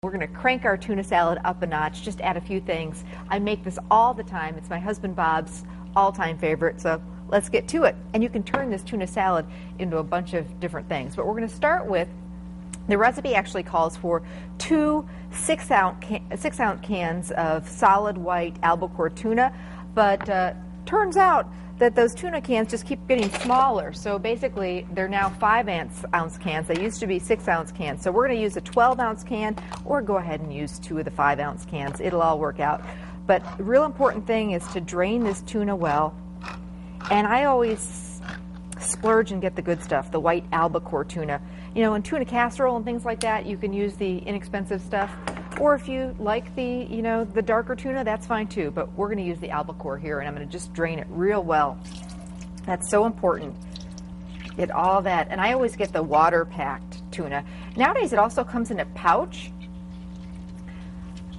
We're going to crank our tuna salad up a notch, just add a few things. I make this all the time. It's my husband Bob's all-time favorite, so let's get to it. And you can turn this tuna salad into a bunch of different things. But we're going to start with, the recipe actually calls for 2 6-ounce cans of solid white albacore tuna, but turns out that those tuna cans just keep getting smaller. So basically, they're now 5-ounce cans. They used to be 6-ounce cans. So we're going to use a 12-ounce can, or go ahead and use 2 of the 5-ounce cans. It'll all work out. But the real important thing is to drain this tuna well. And I always splurge and get the good stuff, the white albacore tuna. You know, in tuna casserole and things like that, you can use the inexpensive stuff. Or if you like the darker tuna, that's fine too. But we're going to use the albacore here, and I'm going to just drain it real well. That's so important. Get all that. And I always get the water-packed tuna. Nowadays, it also comes in a pouch.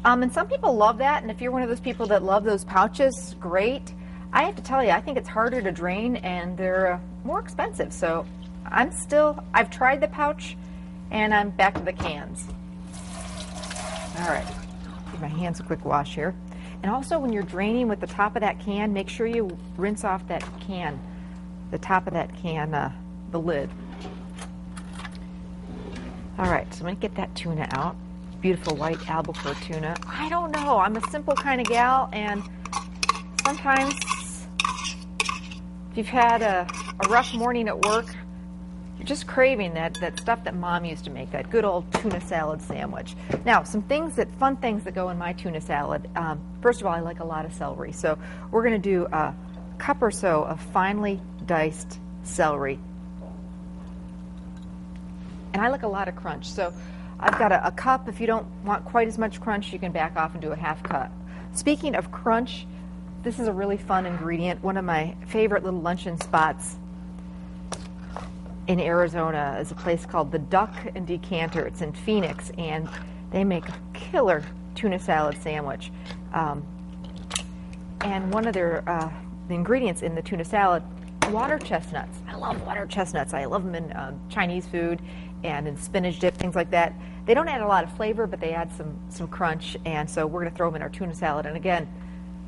And some people love that, and if you're one of those people that love those pouches, great. I have to tell you, I think it's harder to drain, and they're more expensive. So I've tried the pouch, and I'm back to the cans. All right, give my hands a quick wash here. And also, when you're draining with the top of that can, make sure you rinse off that can, the top of that can, the lid. All right, so I'm going to get that tuna out. Beautiful white albacore tuna. I don't know, I'm a simple kind of gal, and sometimes if you've had a rough morning at work, you're just craving that stuff that Mom used to make, that good old tuna salad sandwich. Now, fun things that go in my tuna salad. First of all, I like a lot of celery. So we're going to do a cup or so of finely diced celery. And I like a lot of crunch. So I've got a cup. If you don't want quite as much crunch, you can back off and do a half cup. Speaking of crunch, this is a really fun ingredient. One of my favorite little luncheon spots in Arizona is a place called the Duck and Decanter. It's in Phoenix, and they make a killer tuna salad sandwich. And one of their the ingredients in the tuna salad, water chestnuts. I love water chestnuts. I love them in Chinese food and in spinach dip, things like that. They don't add a lot of flavor, but they add some crunch, and so we're going to throw them in our tuna salad. And again,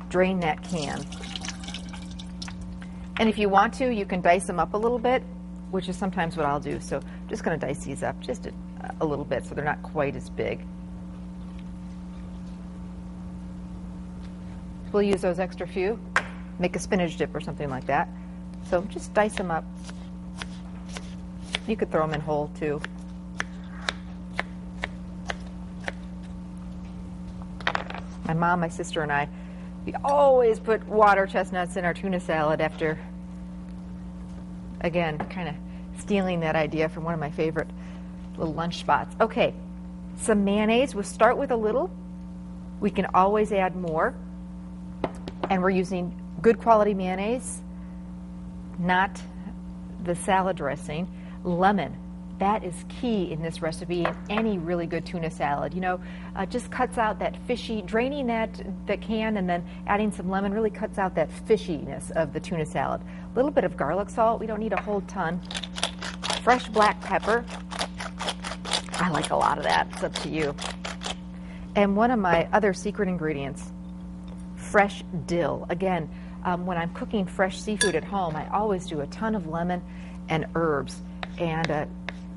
drain that can. And if you want to, you can dice them up a little bit, which is sometimes what I'll do. So I'm just going to dice these up just a little bit so they're not quite as big. We'll use those extra few, make a spinach dip or something like that. So just dice them up. You could throw them in whole too. My mom, my sister, and I, we always put water chestnuts in our tuna salad after, again, kind of stealing that idea from one of my favorite little lunch spots. Okay, some mayonnaise. We'll start with a little. We can always add more. And we're using good quality mayonnaise, not the salad dressing. Lemon. That is key in this recipe in any really good tuna salad. You know, just cuts out that fishy, draining the can and then adding some lemon really cuts out that fishiness of the tuna salad. A little bit of garlic salt. We don't need a whole ton. Fresh black pepper. I like a lot of that. It's up to you. And one of my other secret ingredients, fresh dill. Again, when I'm cooking fresh seafood at home, I always do a ton of lemon and herbs. And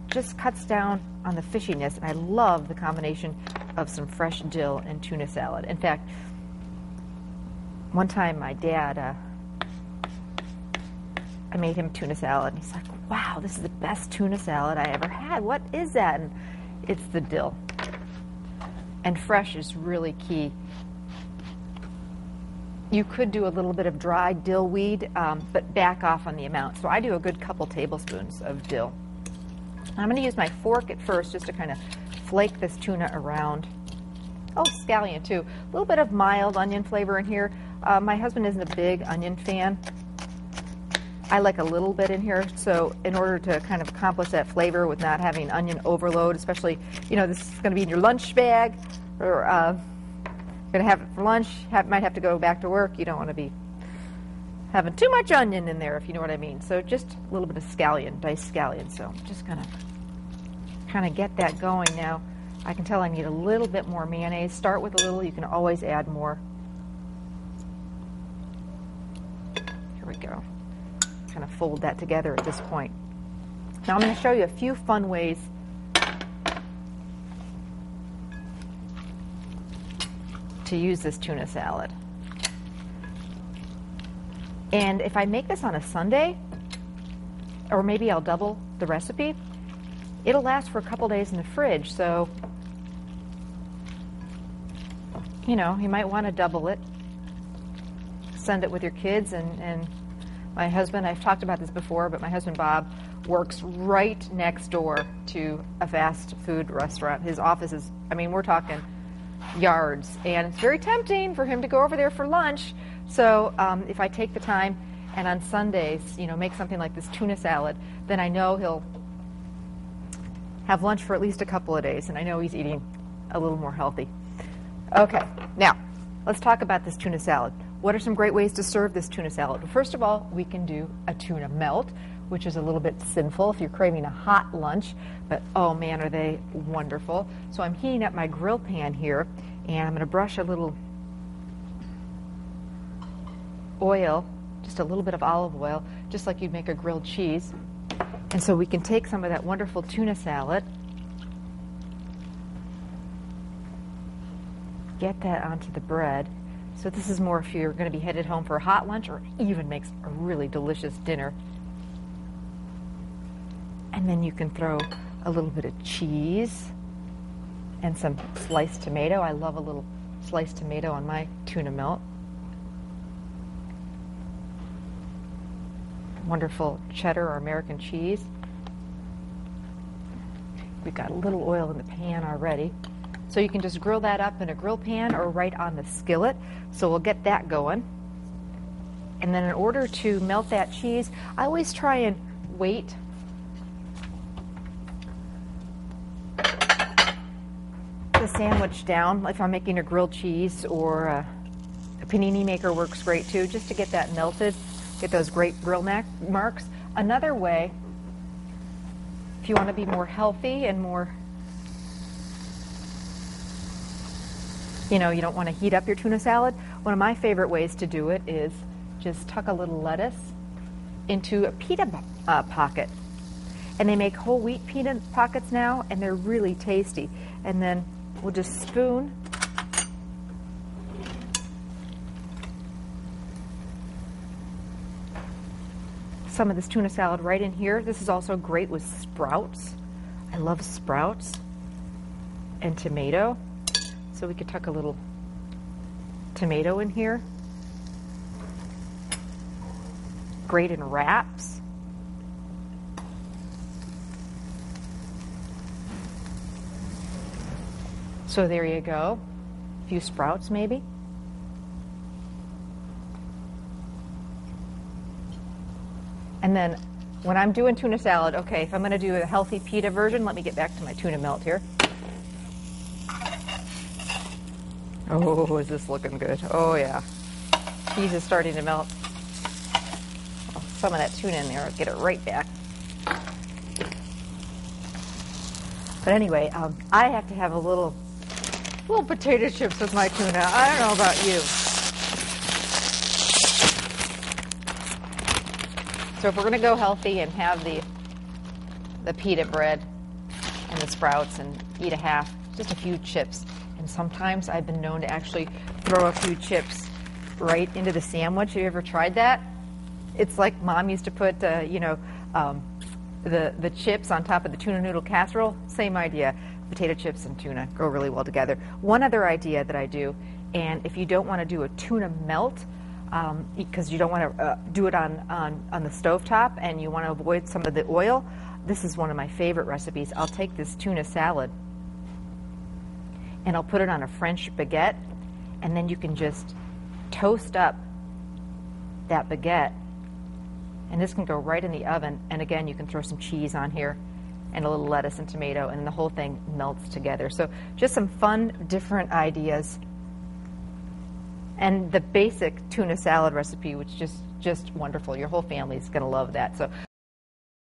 just cuts down on the fishiness, and I love the combination of some fresh dill and tuna salad. In fact, one time my dad, I made him tuna salad, and he's like, wow, this is the best tuna salad I ever had. What is that? And it's the dill. And fresh is really key. You could do a little bit of dried dill weed, but back off on the amount. So I do a good couple tablespoons of dill. I'm going to use my fork at first just to kind of flake this tuna around. Oh, scallion too. A little bit of mild onion flavor in here. My husband isn't a big onion fan. I like a little bit in here, so in order to kind of accomplish that flavor with not having onion overload, especially, you know, this is going to be in your lunch bag, or going to have it for lunch, might have to go back to work. You don't want to be having too much onion in there, if you know what I mean. So just a little bit of scallion, diced scallion. So I'm just going to kind of get that going now. I can tell I need a little bit more mayonnaise. Start with a little, you can always add more. Here we go. Kind of fold that together at this point. Now I'm going to show you a few fun ways to use this tuna salad. And if I make this on a Sunday, or maybe I'll double the recipe, it'll last for a couple days in the fridge. So, you know, you might want to double it. Send it with your kids. And my husband, I've talked about this before, but my husband Bob works right next door to a fast food restaurant. His office is, I mean, we're talking yards, and it's very tempting for him to go over there for lunch. So if I take the time and on Sundays, you know, make something like this tuna salad, then I know he'll have lunch for at least a couple of days, and I know he's eating a little more healthy. Okay, now let's talk about this tuna salad. What are some great ways to serve this tuna salad? Well, first of all, we can do a tuna melt, which is a little bit sinful if you're craving a hot lunch, but oh man, are they wonderful. So I'm heating up my grill pan here, and I'm going to brush a little oil, just a little bit of olive oil, just like you'd make a grilled cheese. And so we can take some of that wonderful tuna salad, get that onto the bread. So this is more if you're going to be headed home for a hot lunch, or even makes a really delicious dinner. And then you can throw a little bit of cheese and some sliced tomato. I love a little sliced tomato on my tuna melt. Wonderful cheddar or American cheese. We've got a little oil in the pan already. So you can just grill that up in a grill pan or right on the skillet. So we'll get that going. And then in order to melt that cheese, I always try and wait the sandwich down. If I'm making a grilled cheese, or a panini maker works great too, just to get that melted, get those great grill marks. Another way, if you want to be more healthy and more, you know, you don't want to heat up your tuna salad, one of my favorite ways to do it is just tuck a little lettuce into a pita pocket. And they make whole wheat pita pockets now, and they're really tasty. And then we'll just spoon some of this tuna salad right in here. This is also great with sprouts. I love sprouts and tomato. So we could tuck a little tomato in here. Great in wraps. So there you go. A few sprouts maybe. And then when I'm doing tuna salad, okay, if I'm going to do a healthy pita version, let me get back to my tuna melt here. Oh, is this looking good? Oh, yeah. Cheese is starting to melt. Oh, some of that tuna in there. I'll get it right back. But anyway, I have to have a little potato chips with my tuna. I don't know about you. So if we're going to go healthy and have the pita bread and the sprouts and eat a half, just a few chips. And sometimes I've been known to actually throw a few chips right into the sandwich. Have you ever tried that? It's like Mom used to put, the chips on top of the tuna noodle casserole. Same idea. Potato chips and tuna go really well together. One other idea that I do, and if you don't want to do a tuna melt, because you don't want to do it on the stovetop and you want to avoid some of the oil, this is one of my favorite recipes. I'll take this tuna salad and I'll put it on a French baguette, and then you can just toast up that baguette, and this can go right in the oven. And again, you can throw some cheese on here and a little lettuce and tomato, and the whole thing melts together. So just some fun, different ideas. And the basic tuna salad recipe, which is just wonderful. Your whole family is going to love that. So